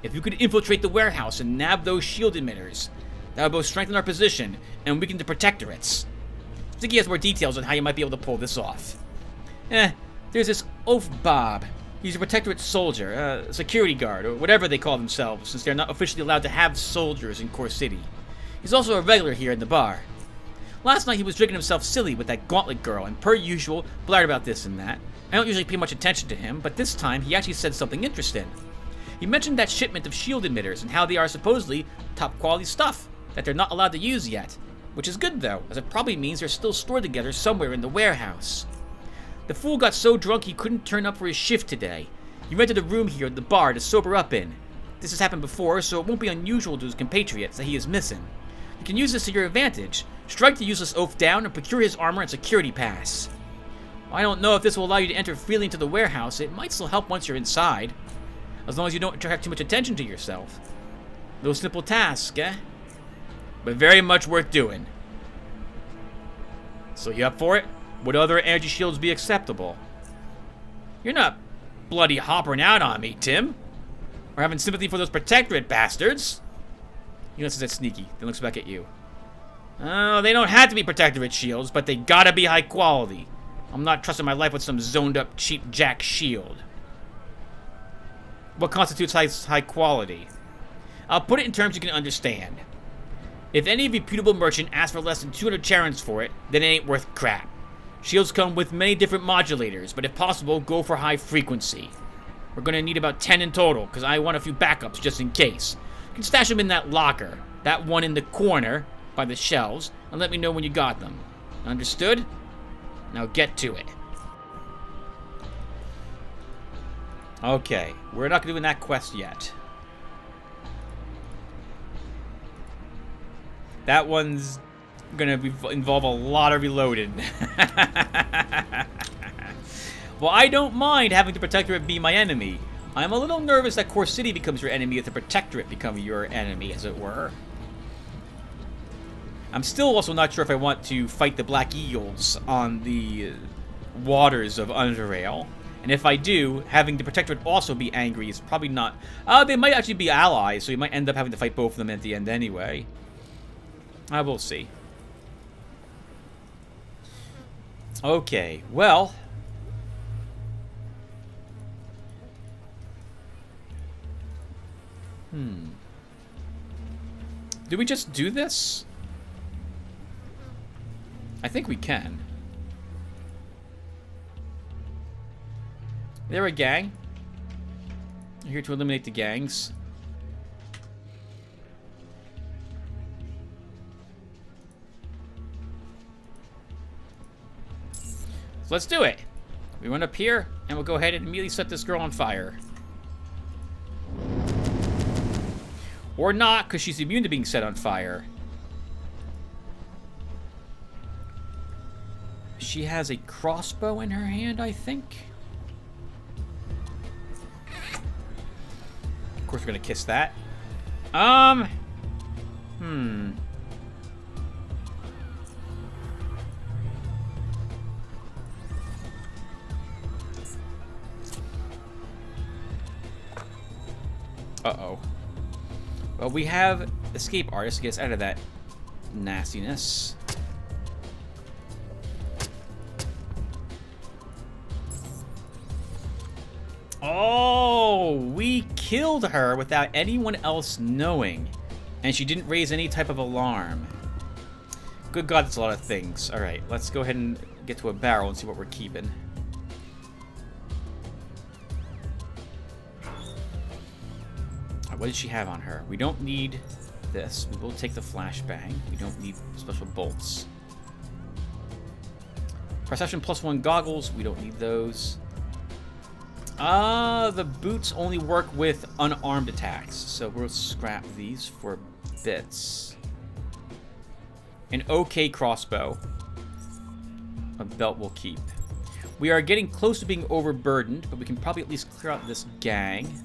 If you could infiltrate the warehouse and nab those shield emitters, that would both strengthen our position and weaken the Protectorates. I think he has more details on how you might be able to pull this off. There's this Oaf Bob. He's a Protectorate soldier, security guard, or whatever they call themselves, since they're not officially allowed to have soldiers in Core City. He's also a regular here in the bar. Last night he was drinking himself silly with that Gauntlet girl, and per usual, blurred about this and that. I don't usually pay much attention to him, but this time he actually said something interesting. He mentioned that shipment of shield emitters and how they are supposedly top quality stuff that they're not allowed to use yet. Which is good though, as it probably means they're still stored together somewhere in the warehouse. The fool got so drunk he couldn't turn up for his shift today. He rented a room here at the bar to sober up in. This has happened before, so it won't be unusual to his compatriots that he is missing. You can use this to your advantage. Strike the useless oaf down and procure his armor and security pass. I don't know if this will allow you to enter freely into the warehouse. It might still help once you're inside. As long as you don't attract too much attention to yourself. No simple task, eh? But very much worth doing. So you up for it? Would other energy shields be acceptable? You're not bloody hoppering out on me, Tim. Or having sympathy for those Protectorate bastards. He looks at Sneaky, then looks back at you. Oh, they don't have to be Protectorate shields, but they gotta be high quality. I'm not trusting my life with some zoned up cheap jack shield. What constitutes high quality? I'll put it in terms you can understand. If any reputable merchant asks for less than 200 charons for it, then it ain't worth crap. Shields come with many different modulators, but if possible, go for high frequency. We're gonna need about 10 in total, because I want a few backups just in case. You can stash them in that locker, that one in the corner by the shelves, and let me know when you got them. Understood? Now get to it. Okay, we're not doing that quest yet. That one's gonna involve a lot of reloading. Well, I don't mind having the Protectorate be my enemy. I'm a little nervous that Core City becomes your enemy if the Protectorate become your enemy, as it were. I'm still also not sure if I want to fight the Black Eagles on the waters of Underrail. And if I do, having the Protectorate also be angry is probably not... they might actually be allies, so you might end up having to fight both of them at the end anyway. We'll see. Okay, well... Do we just do this? I think we can. They're a gang. Here to eliminate the gangs. So let's do it. We run up here, and we'll go ahead and immediately set this girl on fire. Or not, because she's immune to being set on fire. She has a crossbow in her hand, I think. Of course, we're gonna kiss that. Uh-oh. Well, we have escape artist to get us out of that nastiness. Oh, we killed her without anyone else knowing. And she didn't raise any type of alarm. Good God, that's a lot of things. Alright, let's go ahead and get to a barrel and see what we're keeping. What did she have on her? We don't need this. We will take the flashbang. We don't need special bolts. Perception +1 goggles. We don't need those. The boots only work with unarmed attacks. So we'll scrap these for bits. An okay crossbow. A belt we'll keep. We are getting close to being overburdened, but we can probably at least clear out this gang.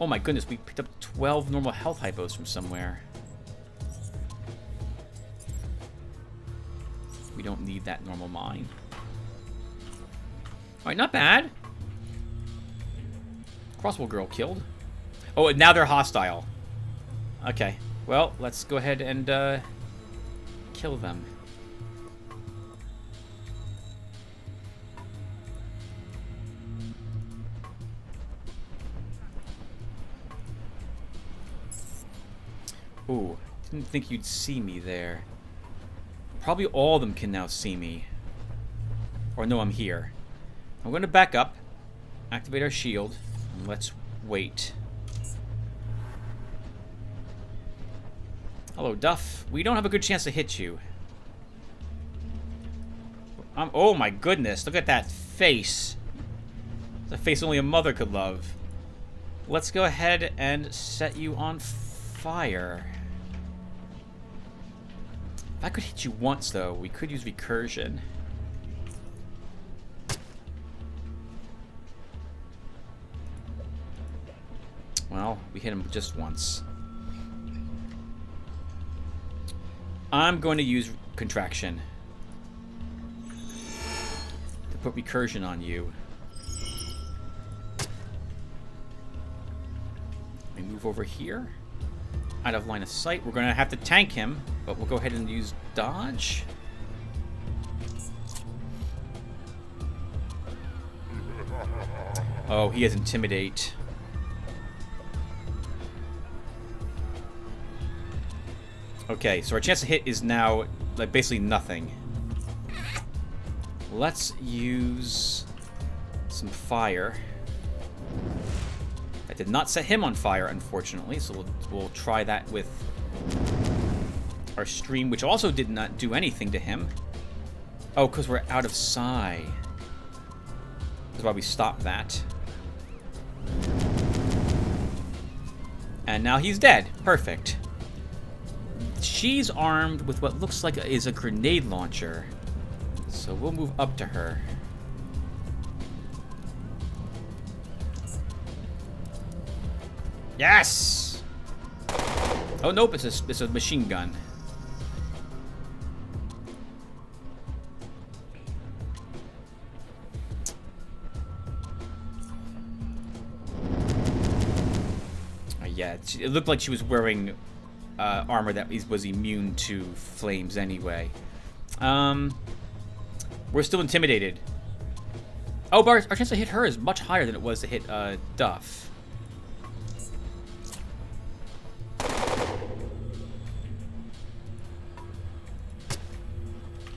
Oh my goodness, we picked up 12 normal health hypos from somewhere. We don't need that normal mine. Alright, not bad. Crossbow girl killed. Oh, and now they're hostile. Okay, well, let's go ahead and kill them. Ooh, didn't think you'd see me there. Probably all of them can now see me. Or know I'm here. I'm going to back up, activate our shield, and let's wait. Hello, Duff. We don't have a good chance to hit you. Oh my goodness, look at that face. It's a face only a mother could love. Let's go ahead and set you on fire. If I could hit you once, though, we could use recursion. Well, we hit him just once. I'm going to use contraction to put recursion on you. We move over here. Out of line of sight. We're going to have to tank him, but we'll go ahead and use dodge. Oh, he has intimidate. Okay, so our chance to hit is now like basically nothing. Let's use some fire. That did not set him on fire, unfortunately, so we'll try that with our stream, which also did not do anything to him. Oh, because we're out of psi. That's why we stopped that. And now he's dead. Perfect. She's armed with what looks like is a grenade launcher. So we'll move up to her. Yes! Oh, nope, it's a machine gun. Yeah, it looked like she was wearing armor that was immune to flames anyway. We're still intimidated. Oh, but our chance to hit her is much higher than it was to hit Duff.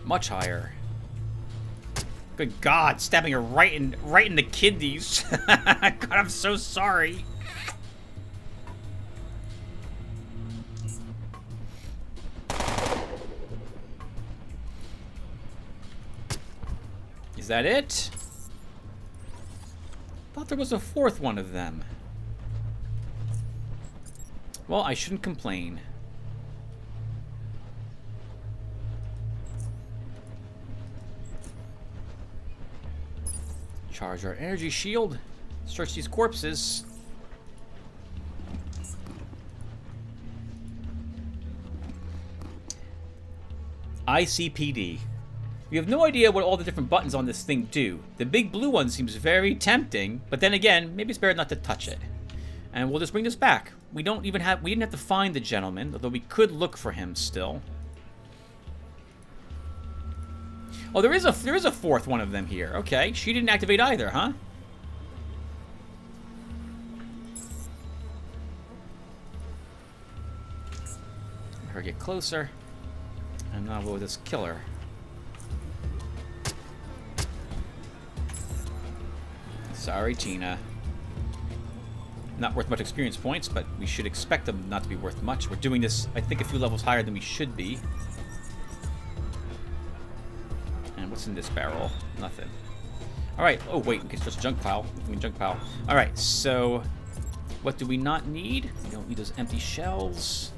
Much higher. Good God, stabbing her right in the kidneys. God, I'm so sorry. Is that it? Thought there was a fourth one of them. Well, I shouldn't complain. Charge our energy shield. Search these corpses. ICPD. We have no idea what all the different buttons on this thing do. The big blue one seems very tempting, but then again, maybe it's better not to touch it. And we'll just bring this back. We didn't have to find the gentleman, although we could look for him still. Oh, there is a fourth one of them here. Okay, she didn't activate either, huh? Let her get closer. And now we'll just kill her. Sorry, Tina. Not worth much experience points, but we should expect them not to be worth much. We're doing this, I think, a few levels higher than we should be. And what's in this barrel? Nothing. Alright. Oh, wait. It's just a junk pile. Junk pile. Alright, so what do we not need? We don't need those empty shells.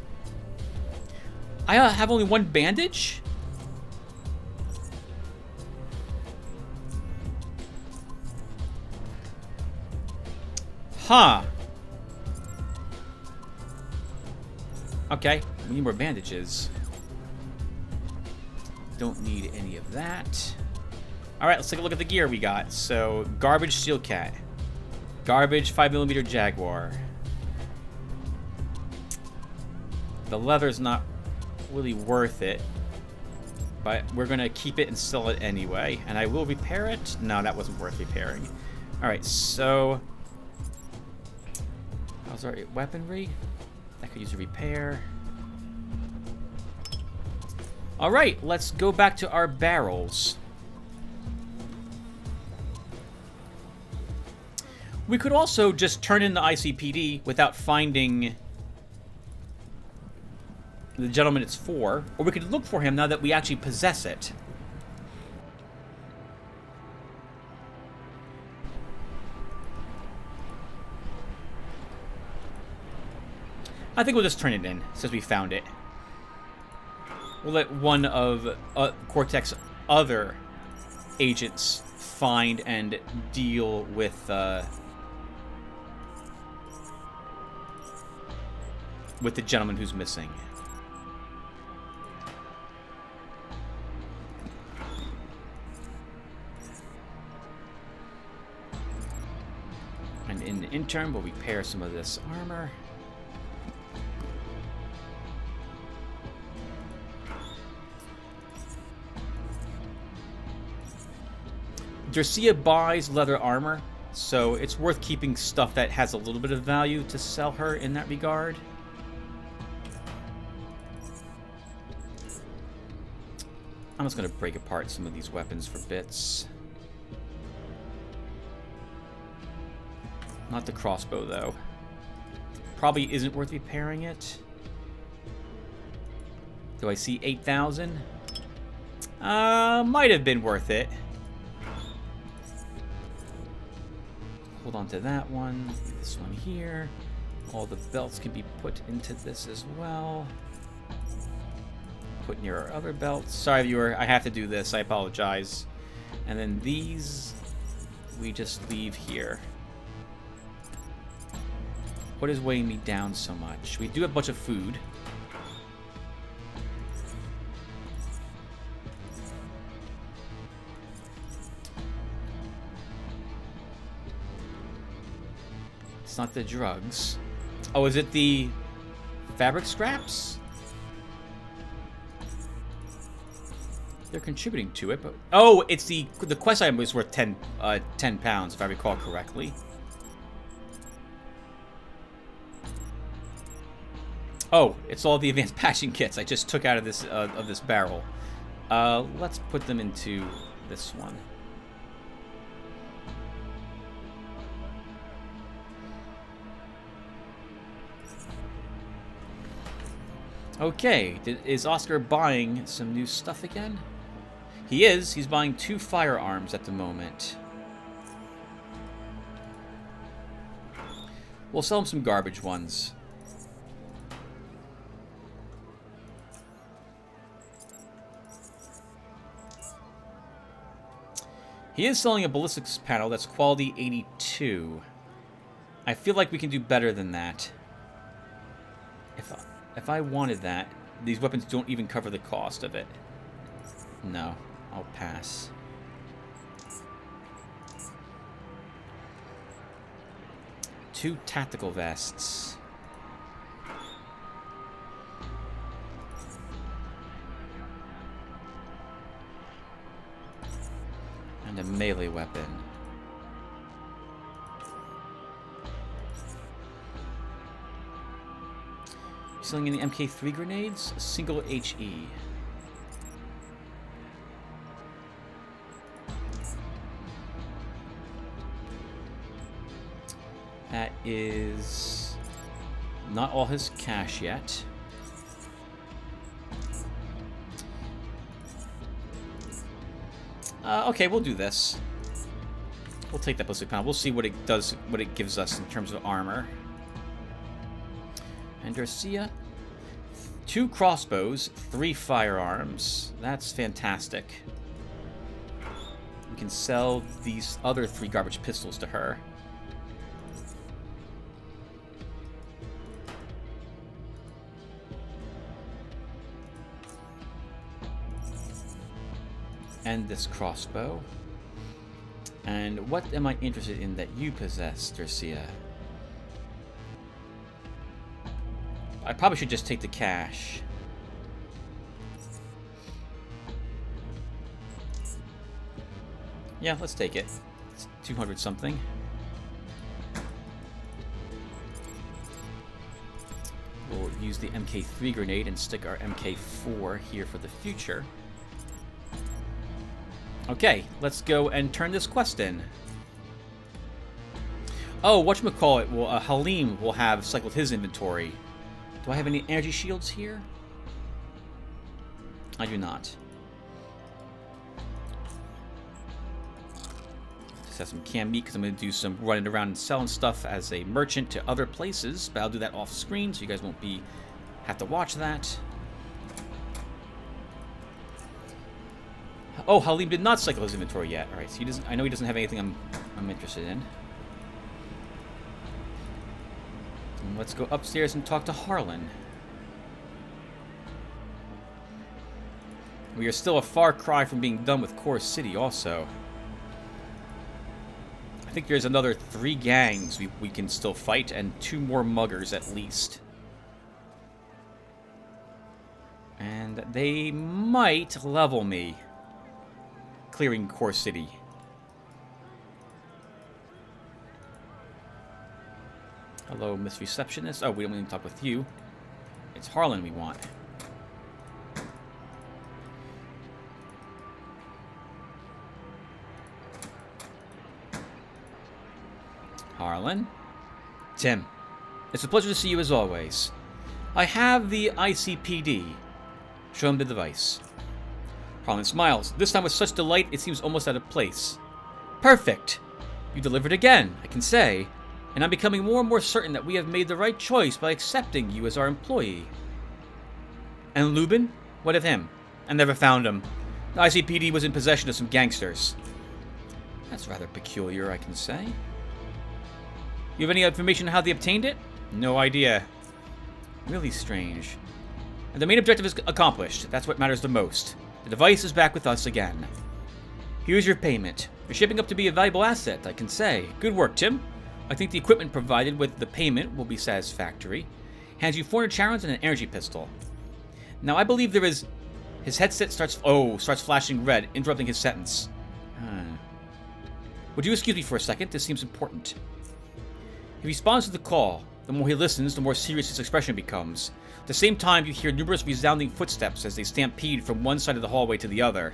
I have only one bandage? Huh. Okay, we need more bandages. Don't need any of that. Alright, let's take a look at the gear we got. So, garbage steel cat. Garbage 5mm Jaguar. The leather's not really worth it, but we're gonna keep it and sell it anyway. And I will repair it. No, that wasn't worth repairing. Alright, so how's our weaponry? I could use a repair. Alright, let's go back to our barrels. We could also just turn in the ICPD without finding the gentleman it's for, or we could look for him now that we actually possess it. I think we'll just turn it in, since we found it. We'll let one of Cortex's other agents find and deal with the gentleman who's missing. And in the interim, we'll repair some of this armor. Dercia buys leather armor, so it's worth keeping stuff that has a little bit of value to sell her in that regard. I'm just going to break apart some of these weapons for bits. Not the crossbow, though. Probably isn't worth repairing it. Do I see 8,000? Might have been worth it. Hold on to that one. This one here. All the belts can be put into this as well. Put near our other belts. Sorry, viewer. I have to do this. I apologize. And then these, we just leave here. What is weighing me down so much? We do have a bunch of food. It's not the drugs. Oh, is it the fabric scraps? They're contributing to it, but oh, it's the quest item was worth 10 pounds, if I recall correctly. Oh, it's all the advanced patching kits I just took out of this barrel. Let's put them into this one. Okay, is Oscar buying some new stuff again? He is. He's buying 2 firearms at the moment. We'll sell him some garbage ones. He is selling a ballistics panel that's quality 82. I feel like we can do better than that. If I wanted that, these weapons don't even cover the cost of it. No, I'll pass. Two tactical vests. And a melee weapon. Selling any MK3 grenades? A single HE. That is not all his cash yet. Okay, we'll do this. We'll take that ballistic panel. We'll see what it does, what it gives us in terms of armor. And Garcia, 2 crossbows, 3 firearms. That's fantastic. We can sell these other 3 garbage pistols to her. And this crossbow. And what am I interested in that you possess, Garcia? I probably should just take the cash. Yeah, let's take it. It's 200 something. We'll use the MK3 grenade and stick our MK4 here for the future. Okay, let's go and turn this quest in. Oh, whatchamacallit, well, Halim will have cycled his inventory. Do I have any energy shields here? I do not. Just have some canned meat because I'm going to do some running around and selling stuff as a merchant to other places. But I'll do that off screen so you guys won't have to watch that. Oh, Halim did not cycle his inventory yet. All right, so he doesn't. I know he doesn't have anything I'm interested in. And let's go upstairs and talk to Harlan. We are still a far cry from being done with Core City. Also, I think there's another 3 gangs we can still fight, and 2 more muggers at least. And they might level me. Clearing Core City. Hello, Miss Receptionist. Oh, we don't want to talk with you. It's Harlan we want. Harlan? Tim, it's a pleasure to see you as always. I have the ICPD. Show him the device. Harlan smiles, this time with such delight it seems almost out of place. Perfect! You delivered again, I can say, and I'm becoming more and more certain that we have made the right choice by accepting you as our employee. And Lubin? What of him? I never found him. The ICPD was in possession of some gangsters. That's rather peculiar, I can say. You have any information on how they obtained it? No idea. Really strange. And the main objective is accomplished. That's what matters the most. The device is back with us again. Here's your payment. You're shaping up to be a valuable asset, I can say. Good work, Tim. I think the equipment provided with the payment will be satisfactory. Hands you 400 charons and an energy pistol. Now, I believe there is... His headset starts flashing red, interrupting his sentence. Would you excuse me for a second? This seems important. He responds to the call. The more he listens, the more serious his expression becomes. At the same time, you hear numerous resounding footsteps as they stampede from one side of the hallway to the other.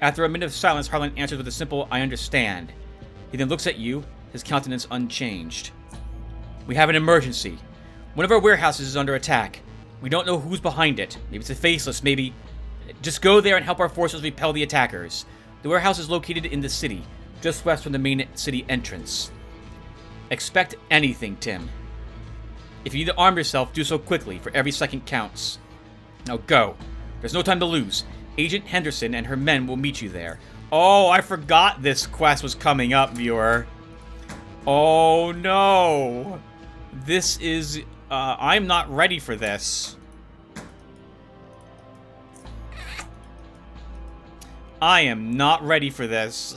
After a minute of silence, Harlan answers with a simple, I understand. He then looks at you, his countenance unchanged. We have an emergency. One of our warehouses is under attack. We don't know who's behind it. Maybe it's a faceless, maybe... Just go there and help our forces repel the attackers. The warehouse is located in the city, just west from the main city entrance. Expect anything, Tim. If you need to arm yourself, do so quickly, for every second counts. Now go. There's no time to lose. Agent Henderson and her men will meet you there. Oh, I forgot this quest was coming up, viewer. Oh, no. This is... I'm not ready for this. I am not ready for this.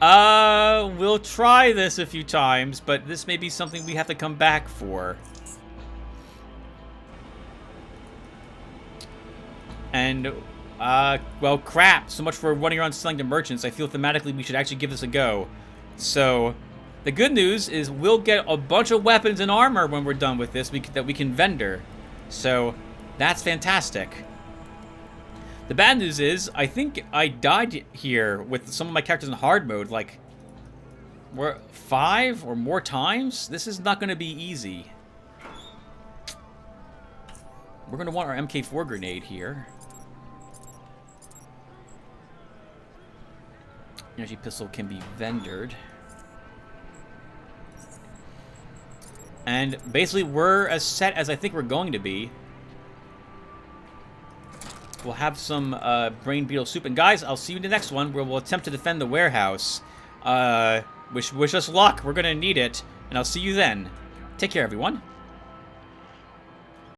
We'll try this a few times, but this may be something we have to come back for. And, well, crap. So much for running around selling to merchants. I feel thematically we should actually give this a go. So, the good news is we'll get a bunch of weapons and armor when we're done with this that we can vendor. So, that's fantastic. The bad news is, I think I died here with some of my characters in hard mode, like, 5 or more times? This is not going to be easy. We're going to want our MK4 grenade here. Energy pistol can be vendored. And basically, we're as set as I think we're going to be. We'll have some brain beetle soup. And guys, I'll see you in the next one where we'll attempt to defend the warehouse. Wish us luck. We're going to need it. And I'll see you then. Take care, everyone.